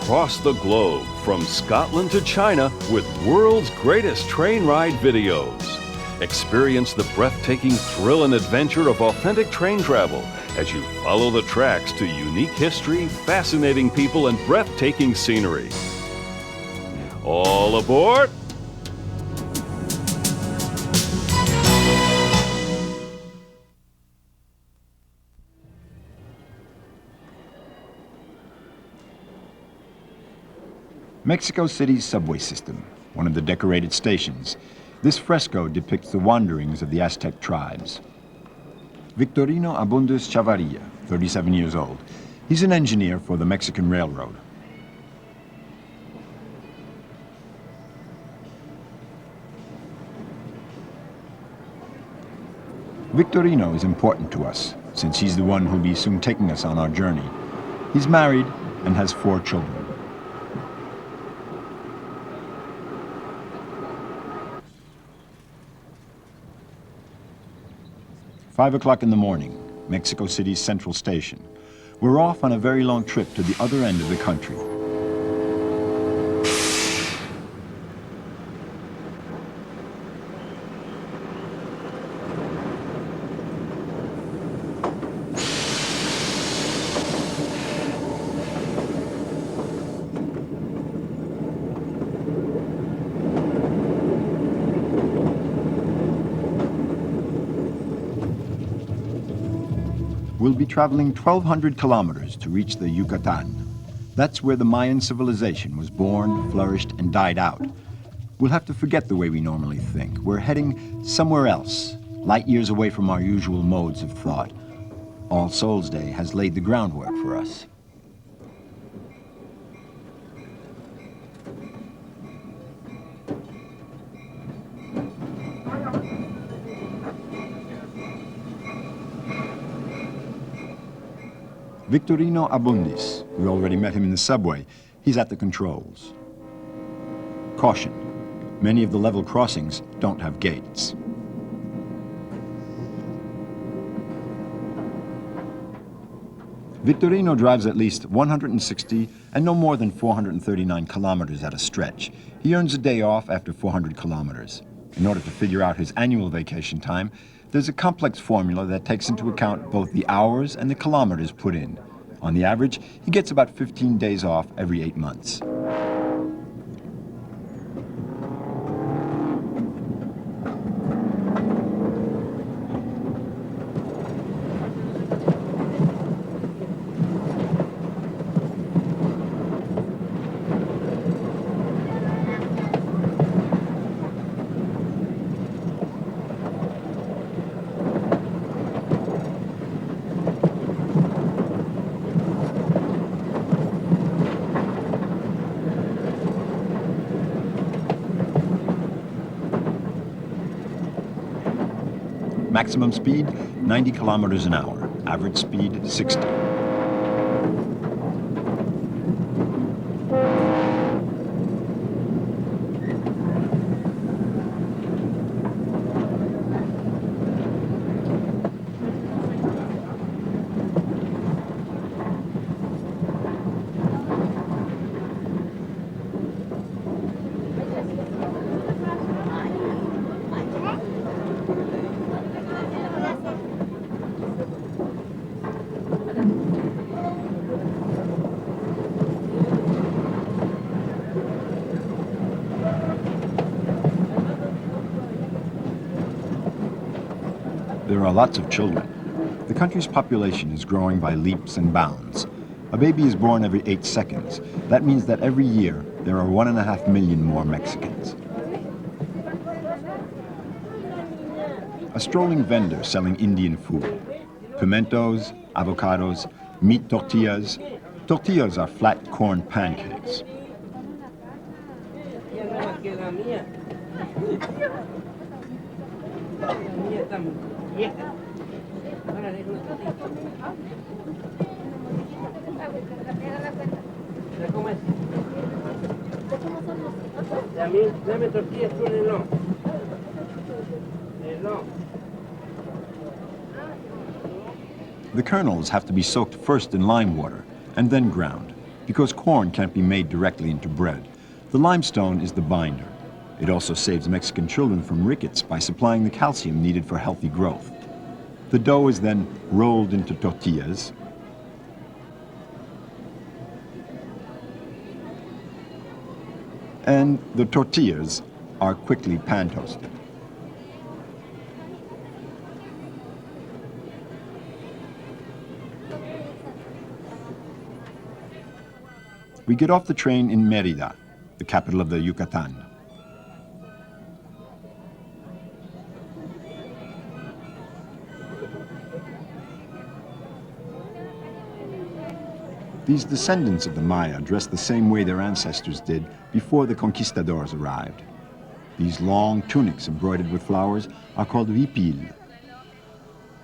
across the globe, from Scotland to China, with world's greatest train ride videos. Experience the breathtaking thrill and adventure of authentic train travel as you follow the tracks to unique history, fascinating people, and breathtaking scenery. All aboard! Mexico City's subway system, one of the decorated stations. This fresco depicts the wanderings of the Aztec tribes. Victorino Abundus Chavarria, 37 years old. He's an engineer for the Mexican Railroad. Victorino is important to us, since he's the one who'll be soon taking us on our journey. He's married and has 4 children. Five o'clock in the morning, Mexico City's Central Station. We're off on a very long trip to the other end of the country. We'll be traveling 1,200 kilometers to reach the Yucatan. That's where the Mayan civilization was born, flourished, and died out. We'll have to forget the way we normally think. We're heading somewhere else, light years away from our usual modes of thought. All Souls Day has laid the groundwork for us. Victorino Abundis, we already met him in the subway. He's at the controls. Caution, many of the level crossings don't have gates. Victorino drives at least 160 and no more than 439 kilometers at a stretch. He earns a day off after 400 kilometers. In order to figure out his annual vacation time, there's a complex formula that takes into account both the hours and the kilometers put in. On the average, he gets about 15 days off every 8 months. Maximum speed, 90 kilometers an hour. Average speed, 60. There are lots of children. The country's population is growing by leaps and bounds. A baby is born every 8 seconds. That means that every year there are 1.5 million more Mexicans. A strolling vendor selling Indian food. Pimentos, avocados, meat tortillas. Tortillas are flat corn pancakes. The kernels have to be soaked first in lime water and then ground. Because corn can't be made directly into bread, the limestone is the binder. It also saves Mexican children from rickets by supplying the calcium needed for healthy growth. The dough is then rolled into tortillas, and the tortillas are quickly pan-toasted. We get off the train in Mérida, the capital of the Yucatan. These descendants of the Maya dress the same way their ancestors did before the conquistadors arrived. These long tunics embroidered with flowers are called huipil.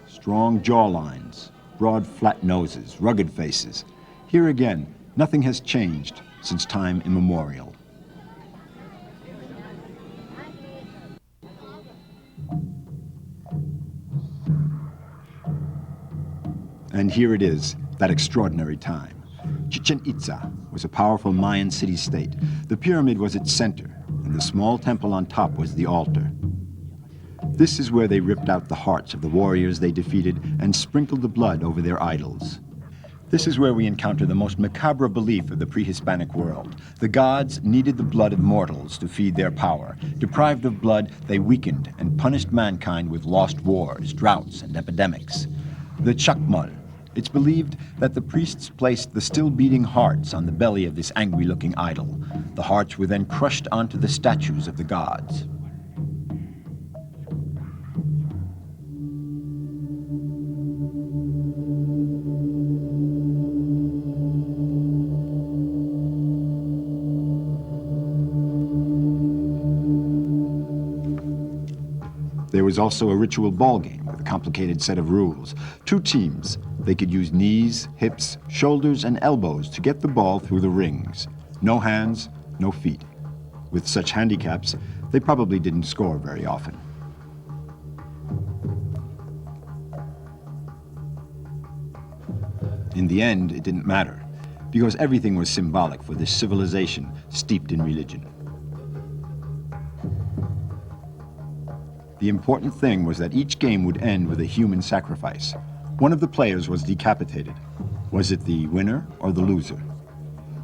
Strong jawlines, broad flat noses, rugged faces. Here again, nothing has changed since time immemorial. And here it is, that extraordinary time. Chichen Itza was a powerful Mayan city-state. The pyramid was its center, and the small temple on top was the altar. This is where they ripped out the hearts of the warriors they defeated and sprinkled the blood over their idols. This is where we encounter the most macabre belief of the pre-Hispanic world. The gods needed the blood of mortals to feed their power. Deprived of blood, they weakened and punished mankind with lost wars, droughts, and epidemics. The Chakmal. It's believed that the priests placed the still-beating hearts on the belly of this angry-looking idol. The hearts were then crushed onto the statues of the gods. There was also a ritual ball game with a complicated set of rules. 2 teams. They could use knees, hips, shoulders, and elbows to get the ball through the rings. No hands, no feet. With such handicaps, they probably didn't score very often. In the end, it didn't matter, because everything was symbolic for this civilization steeped in religion. The important thing was that each game would end with a human sacrifice. One of the players was decapitated. Was it the winner or the loser?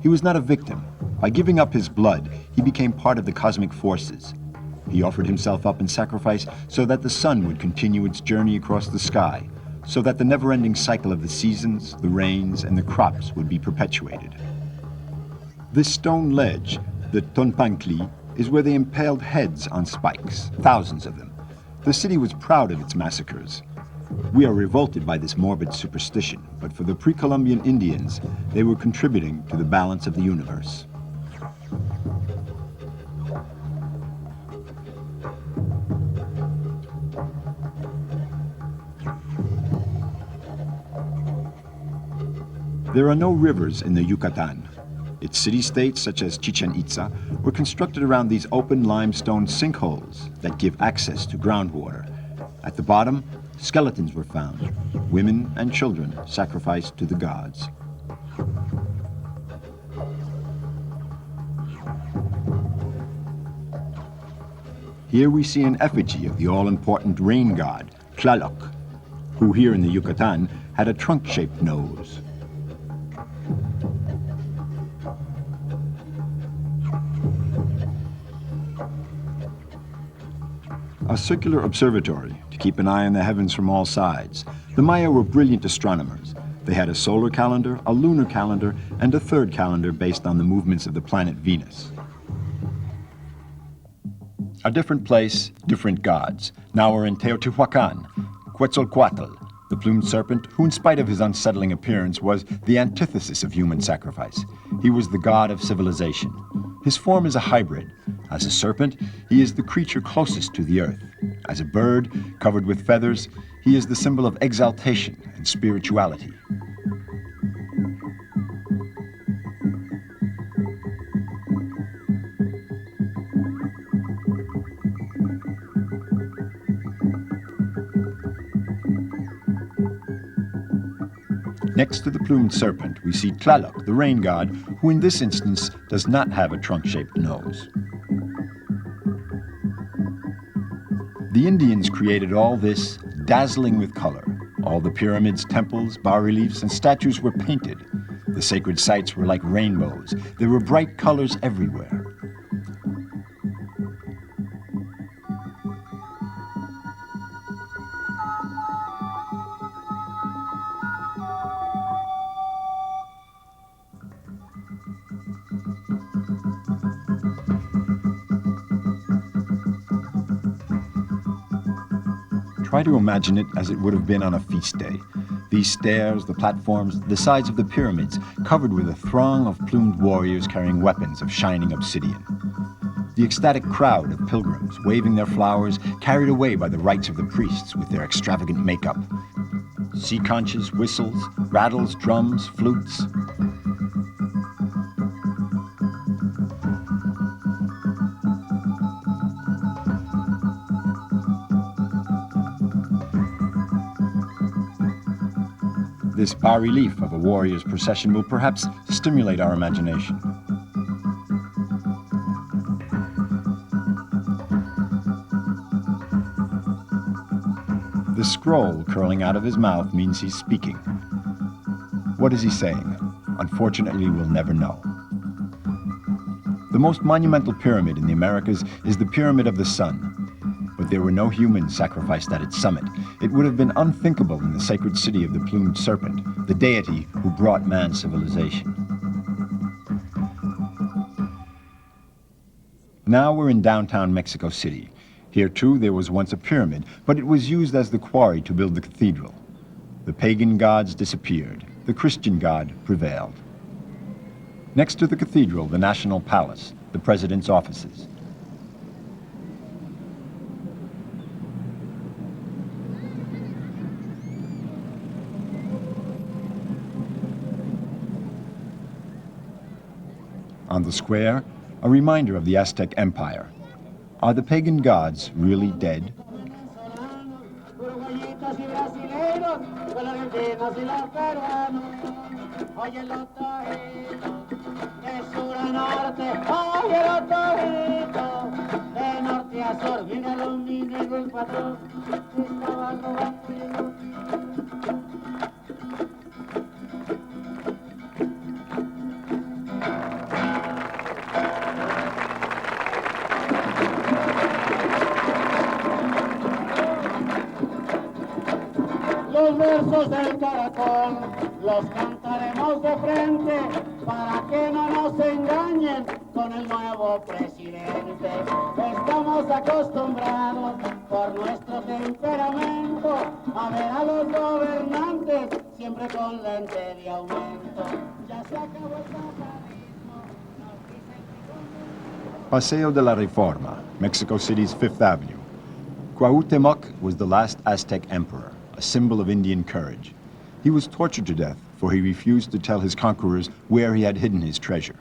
He was not a victim. By giving up his blood, he became part of the cosmic forces. He offered himself up in sacrifice so that the sun would continue its journey across the sky, so that the never-ending cycle of the seasons, the rains, and the crops would be perpetuated. This stone ledge, the Tonpancli, is where they impaled heads on spikes, thousands of them. The city was proud of its massacres. We are revolted by this morbid superstition, but for the pre-Columbian Indians, they were contributing to the balance of the universe. There are no rivers in the Yucatan. Its city-states, such as Chichen Itza, were constructed around these open limestone sinkholes that give access to groundwater. At the bottom, skeletons were found. Women and children sacrificed to the gods. Here we see an effigy of the all-important rain god, Tlaloc, who here in the Yucatan had a trunk-shaped nose. A circular observatory to keep an eye on the heavens from all sides. The Maya were brilliant astronomers. They had a solar calendar, a lunar calendar, and a third calendar based on the movements of the planet Venus. A different place, different gods. Now we're in Teotihuacan, Quetzalcoatl, the plumed serpent, who in spite of his unsettling appearance was the antithesis of human sacrifice. He was the god of civilization. His form is a hybrid. As a serpent, he is the creature closest to the earth. As a bird, covered with feathers, he is the symbol of exaltation and spirituality. Next to the plumed serpent, we see Tlaloc, the rain god, who in this instance does not have a trunk-shaped nose. The Indians created all this, dazzling with color. All the pyramids, temples, bas-reliefs, and statues were painted. The sacred sites were like rainbows. There were bright colors everywhere. Try to imagine it as it would have been on a feast day. These stairs, the platforms, the sides of the pyramids, covered with a throng of plumed warriors carrying weapons of shining obsidian. The ecstatic crowd of pilgrims, waving their flowers, carried away by the rites of the priests with their extravagant makeup. Sea conches, whistles, rattles, drums, flutes. This bas-relief of a warrior's procession will perhaps stimulate our imagination. The scroll curling out of his mouth means he's speaking. What is he saying? Unfortunately, we'll never know. The most monumental pyramid in the Americas is the Pyramid of the Sun. But there were no humans sacrificed at its summit. It would have been unthinkable in the sacred city of the plumed serpent, the deity who brought man's civilization. Now we're in downtown Mexico City. Here too there was once a pyramid, but it was used as the quarry to build the cathedral. The pagan gods disappeared. The Christian god prevailed. Next to the cathedral, the National Palace, the president's offices. On the square, a reminder of the Aztec Empire. Are the pagan gods really dead? Los versos del caracol los cantaremos de frente para que no nos engañen con el nuevo presidente. Estamos acostumbrados por nuestro temperamento a ver a los gobernantes siempre con lente de aumento. Ya se acabó el pajarismo. Paseo de la Reforma, Mexico City's Fifth Avenue. Cuauhtémoc was the last Aztec emperor, a symbol of Indian courage. He was tortured to death, for he refused to tell his conquerors where he had hidden his treasure.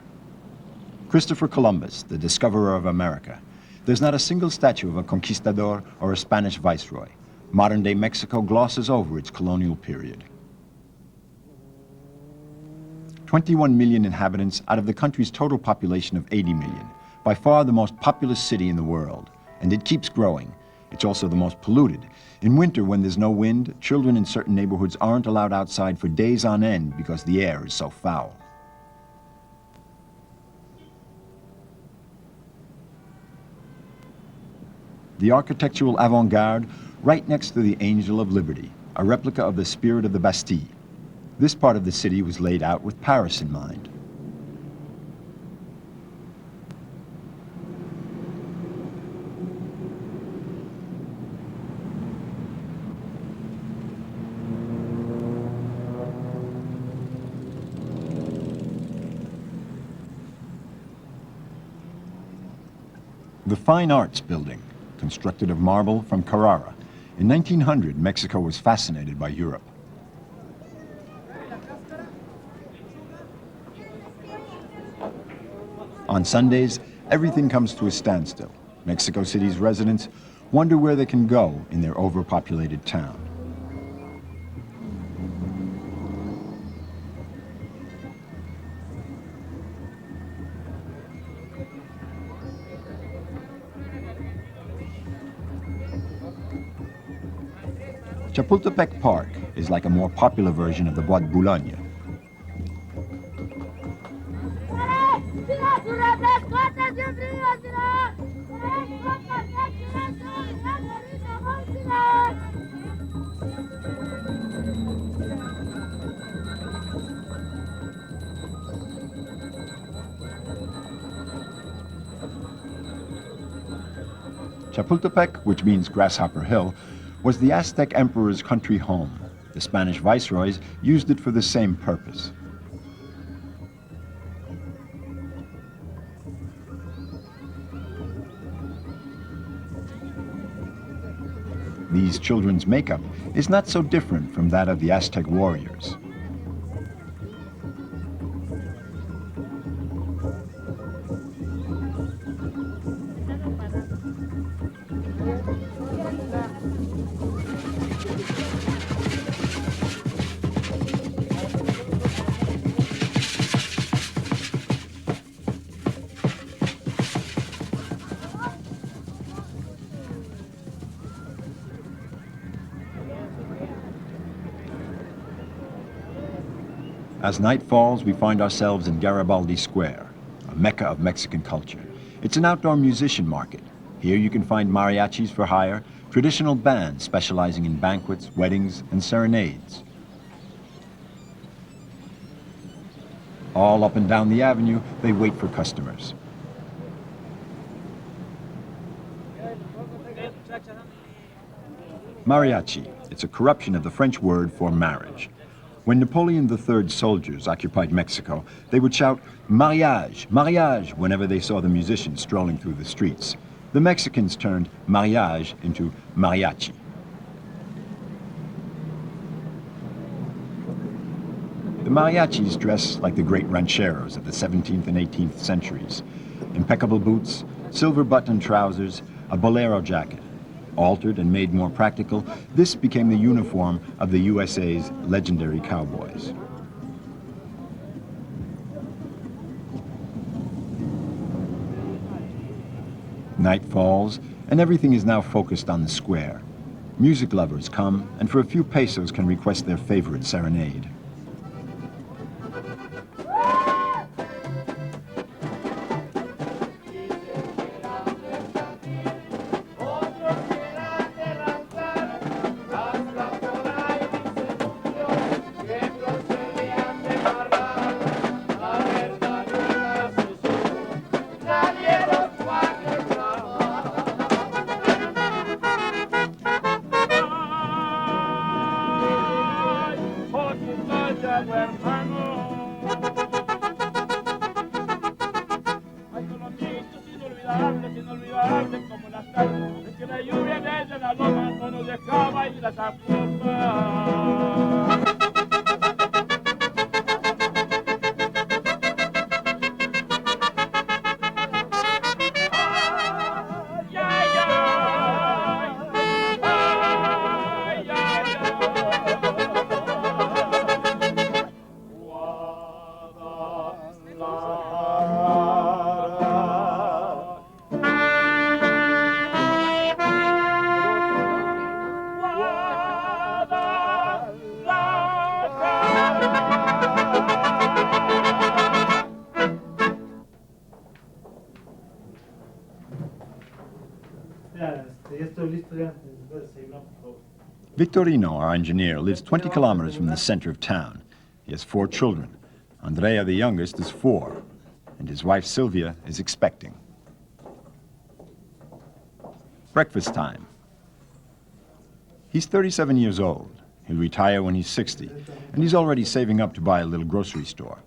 Christopher Columbus, the discoverer of America. There's not a single statue of a conquistador or a Spanish viceroy. Modern-day Mexico glosses over its colonial period. 21 million inhabitants out of the country's total population of 80 million. By far the most populous city in the world. And it keeps growing. It's also the most polluted. In winter, when there's no wind, children in certain neighborhoods aren't allowed outside for days on end because the air is so foul. The architectural avant-garde right next to the Angel of Liberty, a replica of the spirit of the Bastille. This part of the city was laid out with Paris in mind. The Fine Arts Building, constructed of marble from Carrara. In 1900, Mexico was fascinated by Europe. On Sundays, everything comes to a standstill. Mexico City's residents wonder where they can go in their overpopulated town. Chapultepec Park is like a more popular version of the Bois de Boulogne. Chapultepec, which means Grasshopper Hill, was the Aztec emperor's country home. The Spanish viceroys used it for the same purpose. These children's makeup is not so different from that of the Aztec warriors. As night falls, we find ourselves in Garibaldi Square, a mecca of Mexican culture. It's an outdoor musician market. Here you can find mariachis for hire, traditional bands specializing in banquets, weddings, and serenades. All up and down the avenue, they wait for customers. Mariachi, it's a corruption of the French word for marriage. When Napoleon III's soldiers occupied Mexico, they would shout, "Mariage, mariage," whenever they saw the musicians strolling through the streets. The Mexicans turned mariage into mariachi. The mariachis dress like the great rancheros of the 17th and 18th centuries. Impeccable boots, silver-buttoned trousers, a bolero jacket. Altered and made more practical, this became the uniform of the USA's legendary cowboys. Night falls, and everything is now focused on the square. Music lovers come, and for a few pesos can request their favorite serenade. Victorino, our engineer, lives 20 kilometers from the center of town. He has 4 children. Andrea, the youngest, is 4, and his wife Sylvia is expecting. Breakfast time. He's 37 years old. He'll retire when he's 60, and he's already saving up to buy a little grocery store.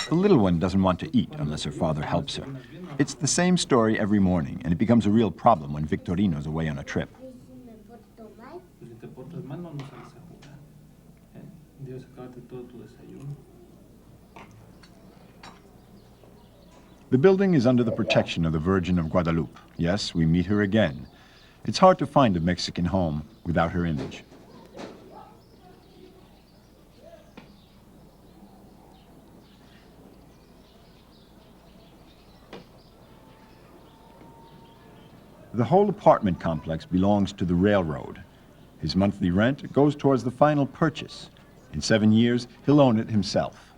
The little one doesn't want to eat unless her father helps her. It's the same story every morning, and it becomes a real problem when Victorino's away on a trip. The building is under the protection of the Virgin of Guadalupe. Yes, we meet her again. It's hard to find a Mexican home without her image. The whole apartment complex belongs to the railroad. His monthly rent goes towards the final purchase. In 7 years, he'll own it himself.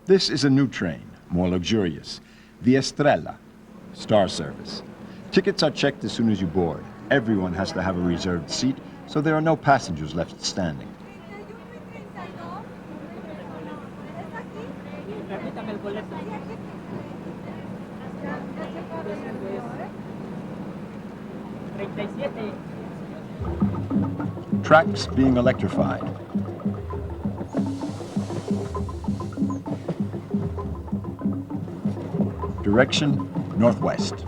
This is a new train, more luxurious, the Estrella, Star Service. Tickets are checked as soon as you board. Everyone has to have a reserved seat, so there are no passengers left standing. Tracks being electrified. Direction, northwest.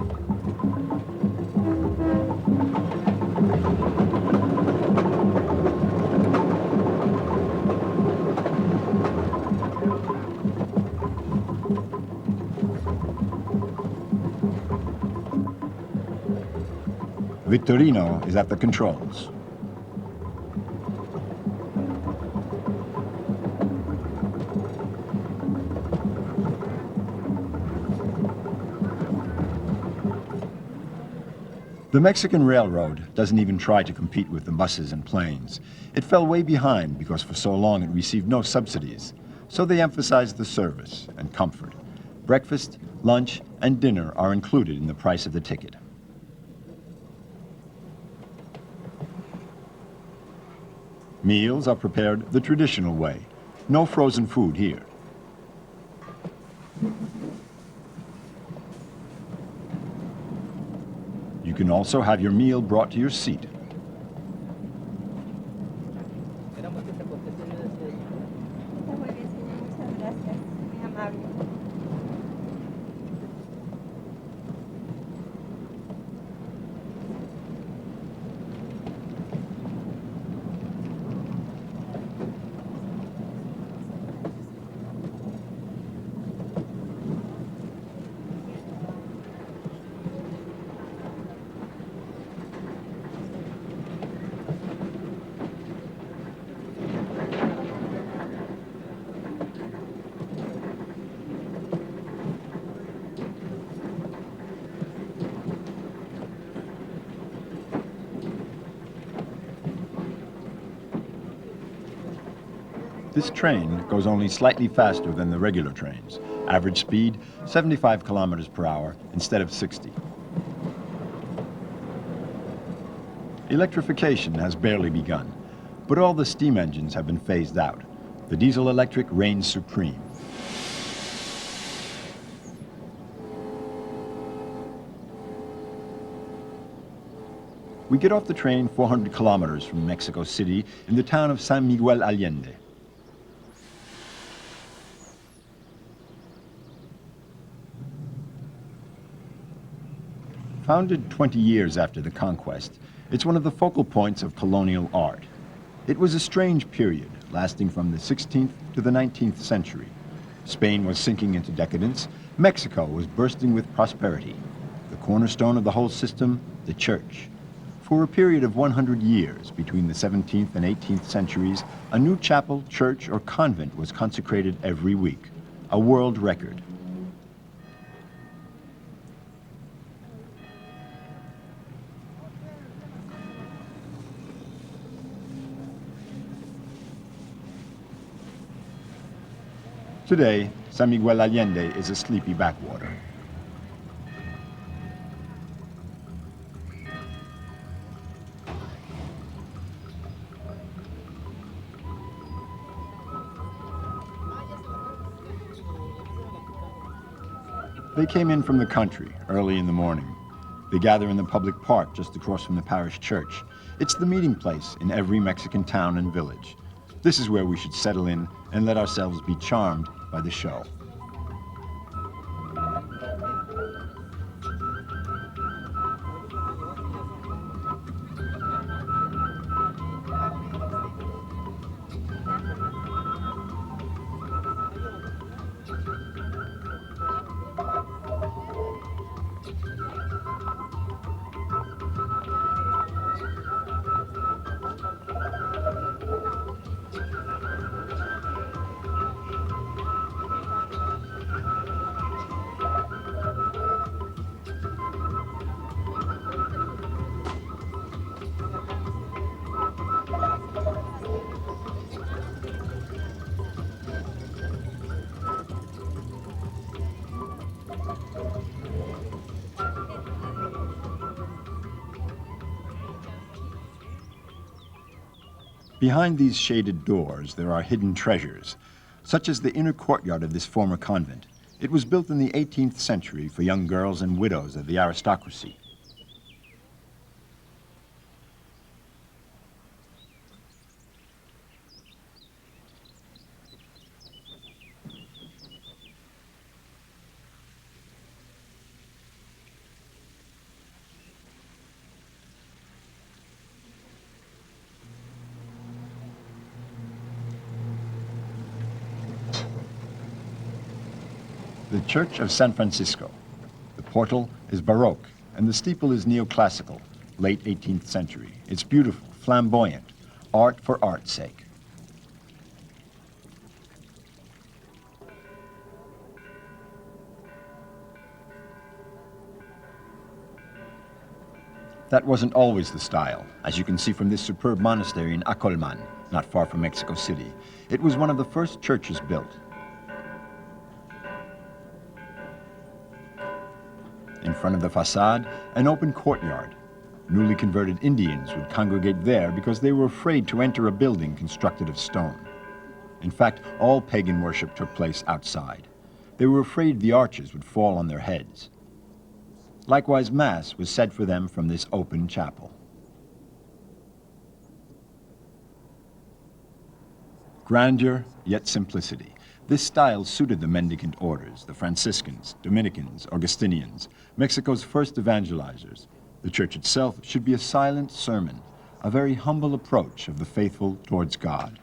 Victorino is at the controls. The Mexican Railroad doesn't even try to compete with the buses and planes. It fell way behind because for so long it received no subsidies. So they emphasized the service and comfort. Breakfast, lunch, and dinner are included in the price of the ticket. Meals are prepared the traditional way. No frozen food here. You can also have your meal brought to your seat. This train goes only slightly faster than the regular trains. Average speed, 75 kilometers per hour instead of 60. Electrification has barely begun, but all the steam engines have been phased out. The diesel-electric reigns supreme. We get off the train 400 kilometers from Mexico City in the town of San Miguel Allende. Founded 20 years after the conquest, it's one of the focal points of colonial art. It was a strange period, lasting from the 16th to the 19th century. Spain was sinking into decadence. Mexico was bursting with prosperity. The cornerstone of the whole system, the church. For a period of 100 years, between the 17th and 18th centuries, a new chapel, church, or convent was consecrated every week. A world record. Today, San Miguel Allende is a sleepy backwater. They came in from the country early in the morning. They gather in the public park just across from the parish church. It's the meeting place in every Mexican town and village. This is where we should settle in and let ourselves be charmed by the show. Behind these shaded doors, there are hidden treasures, such as the inner courtyard of this former convent. It was built in the 18th century for young girls and widows of the aristocracy. The Church of San Francisco. The portal is Baroque, and the steeple is neoclassical, late 18th century. It's beautiful, flamboyant, art for art's sake. That wasn't always the style, as you can see from this superb monastery in Acolman, not far from Mexico City. It was one of the first churches built. In front of the facade, an open courtyard. Newly converted Indians would congregate there because they were afraid to enter a building constructed of stone. In fact, all pagan worship took place outside. They were afraid the arches would fall on their heads. Likewise, Mass was said for them from this open chapel. Grandeur, yet simplicity. This style suited the mendicant orders, the Franciscans, Dominicans, Augustinians, Mexico's first evangelizers. The church itself should be a silent sermon, a very humble approach of the faithful towards God.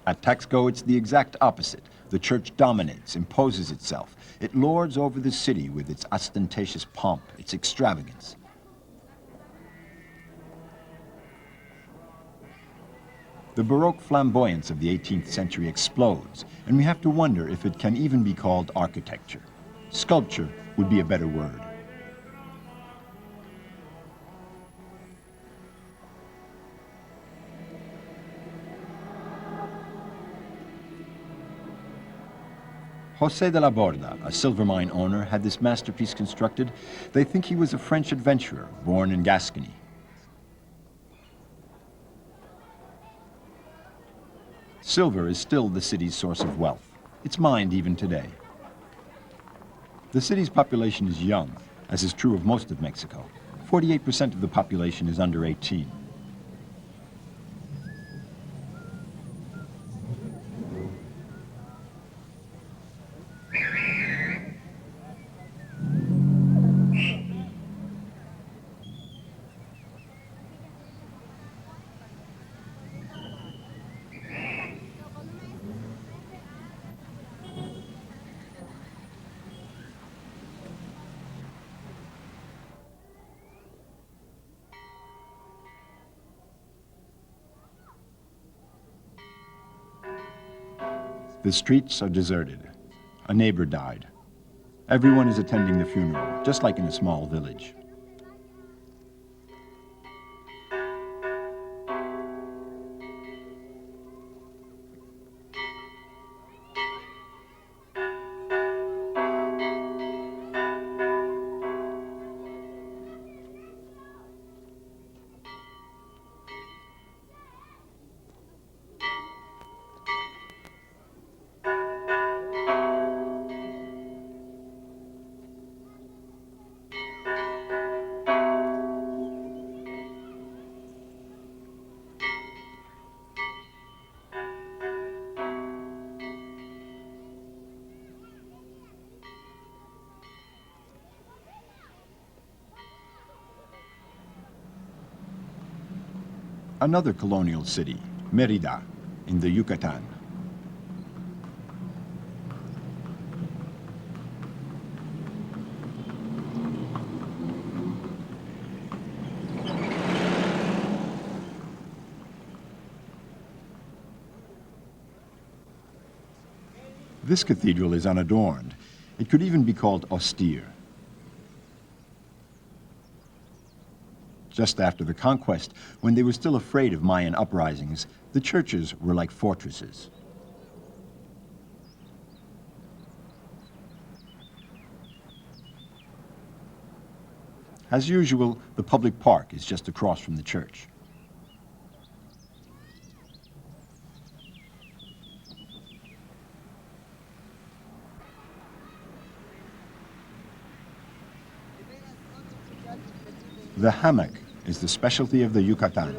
At Taxco, it's the exact opposite. The church dominates, imposes itself. It lords over the city with its ostentatious pomp, its extravagance. The Baroque flamboyance of the 18th century explodes, and we have to wonder if it can even be called architecture. Sculpture would be a better word. José de la Borda, a silver mine owner, had this masterpiece constructed. They think he was a French adventurer born in Gascony. Silver is still the city's source of wealth. It's mined even today. The city's population is young, as is true of most of Mexico. 48% of the population is under 18. The streets are deserted. A neighbor died. Everyone is attending the funeral, just like in a small village. Another colonial city, Mérida, in the Yucatan. This cathedral is unadorned. It could even be called austere. Just after the conquest, when they were still afraid of Mayan uprisings, the churches were like fortresses. As usual, the public park is just across from the church. The hammock is the specialty of the Yucatan.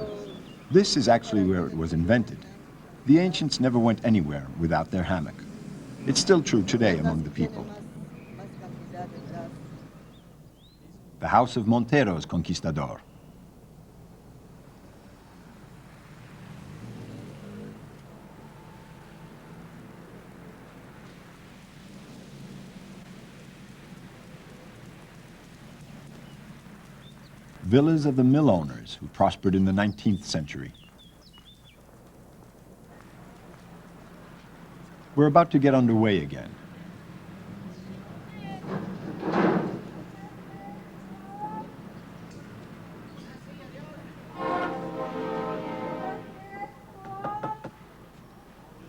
This is actually where it was invented. The ancients never went anywhere without their hammock. It's still true today among the people. The house of Montero's conquistador. Villas of the mill owners who prospered in the 19th century. We're about to get underway again.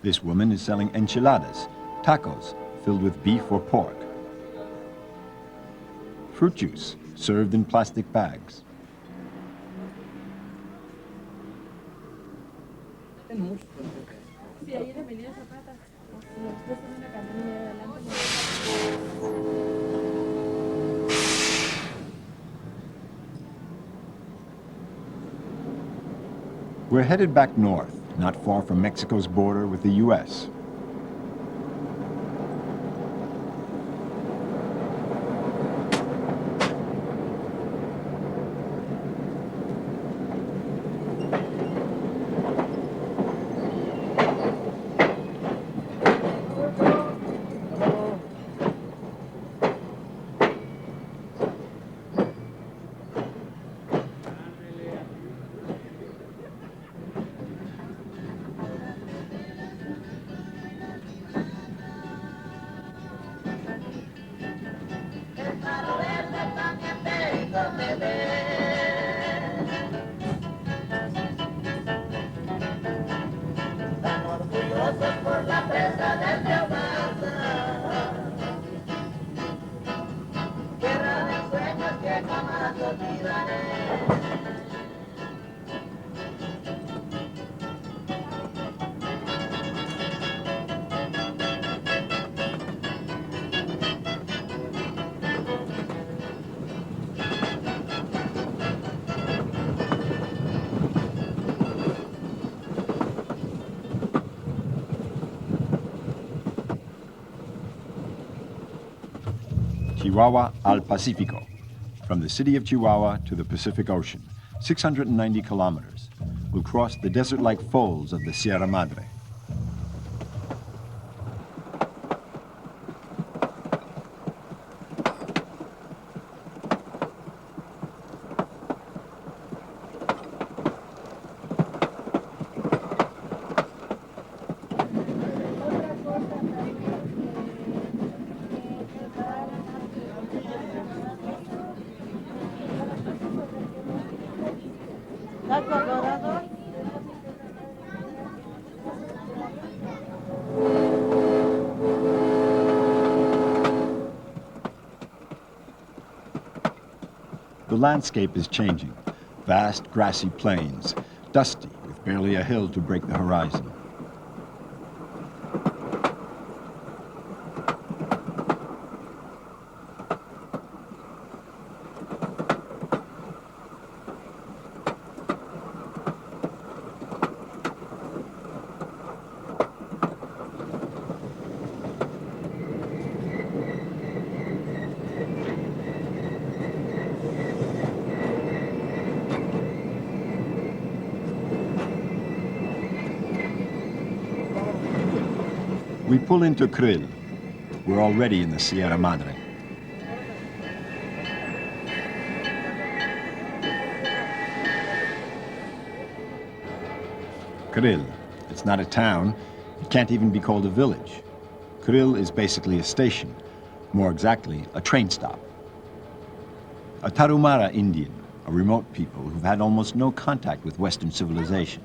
This woman is selling enchiladas, tacos filled with beef or pork. Fruit juice served in plastic bags. We're headed back north, not far from Mexico's border with the U.S. Chihuahua al Pacífico, from the city of Chihuahua to the Pacific Ocean, 690 kilometers. We'll cross the desert-like folds of the Sierra Madre. The landscape is changing. Vast grassy plains, dusty with barely a hill to break the horizon. We pull into Krill. We're already in the Sierra Madre. Krill. It's not a town. It can't even be called a village. Krill is basically a station. More exactly, a train stop. A Tarahumara Indian, a remote people who've had almost no contact with Western civilization.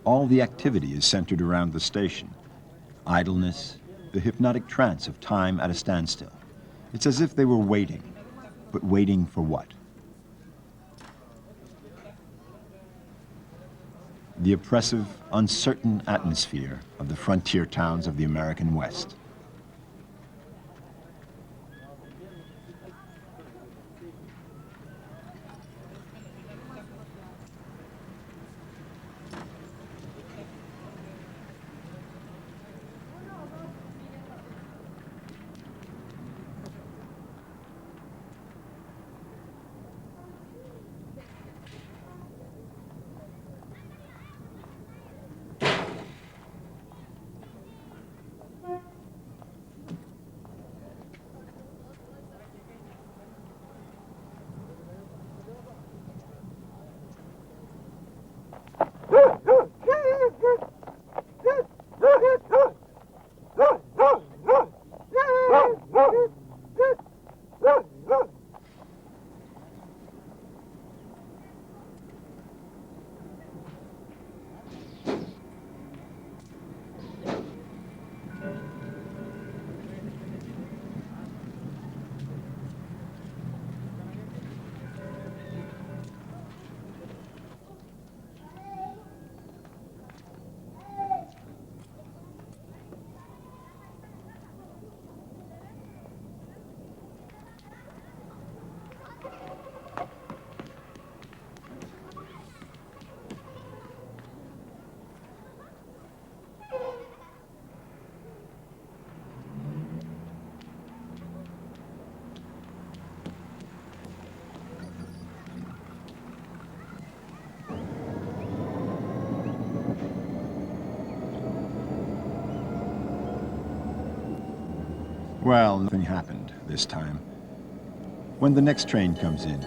All the activity is centered around the station. Idleness, the hypnotic trance of time at a standstill. It's as if they were waiting, but waiting for what? The oppressive, uncertain atmosphere of the frontier towns of the American West. Well, nothing happened this time. When the next train comes in,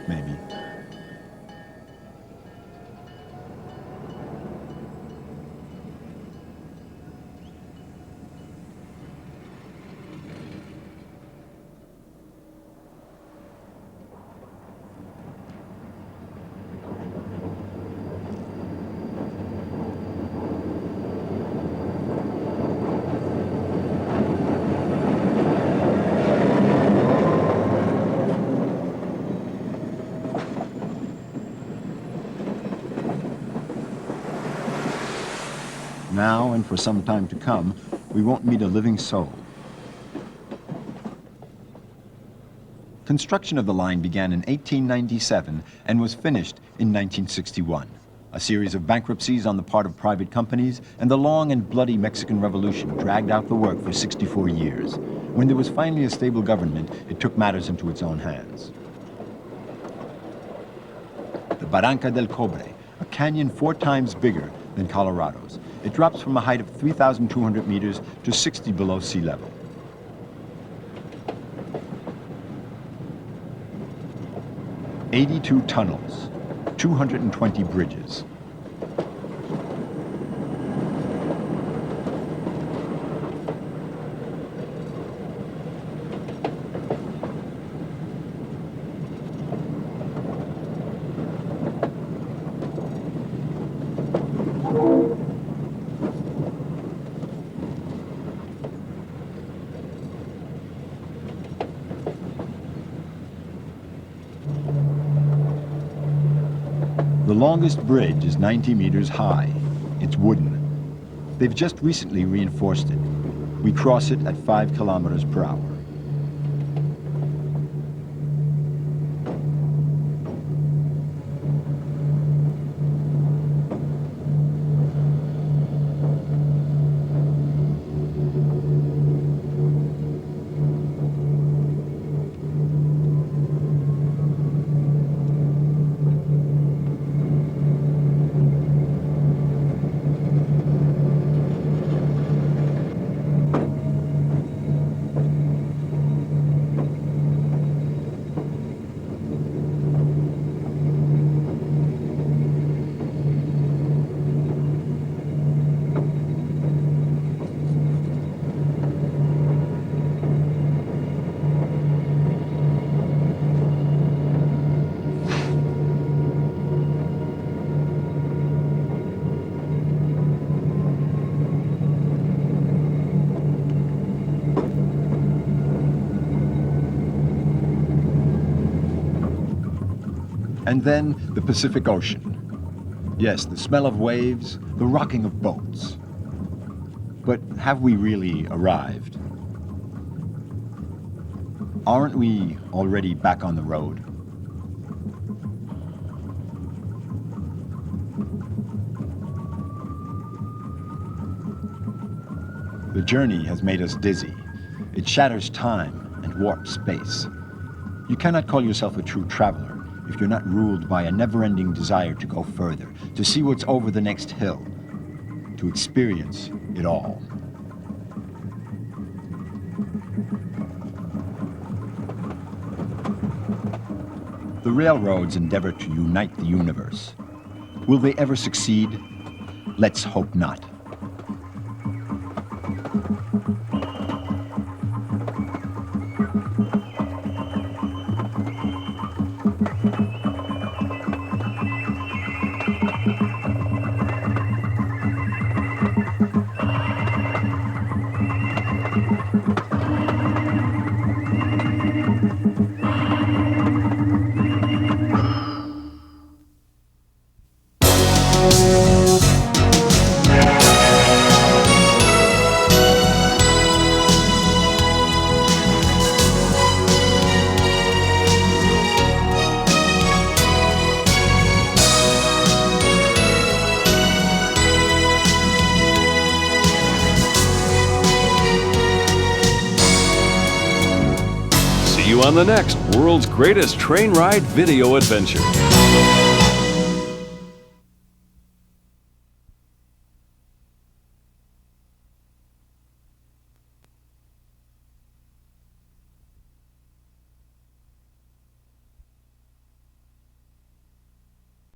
maybe. Now and for some time to come, we won't meet a living soul. Construction of the line began in 1897 and was finished in 1961. A series of bankruptcies on the part of private companies and the long and bloody Mexican Revolution dragged out the work for 64 years. When there was finally a stable government, it took matters into its own hands. The Barranca del Cobre, a canyon 4 times bigger than Colorado's. It drops from a height of 3,200 meters to 60 below sea level. "82 tunnels, 220 bridges. The longest bridge is 90 meters high. It's wooden. They've just recently reinforced it. We cross it at 5 kilometers per hour. And then the Pacific Ocean. Yes, the smell of waves, the rocking of boats. But have we really arrived? Aren't we already back on the road? The journey has made us dizzy. It shatters time and warps space. You cannot call yourself a true traveler if you're not ruled by a never-ending desire to go further, to see what's over the next hill, to experience it all. The railroads endeavor to unite the universe. Will they ever succeed? Let's hope not. See you on the next World's Greatest Train Ride Video Adventure.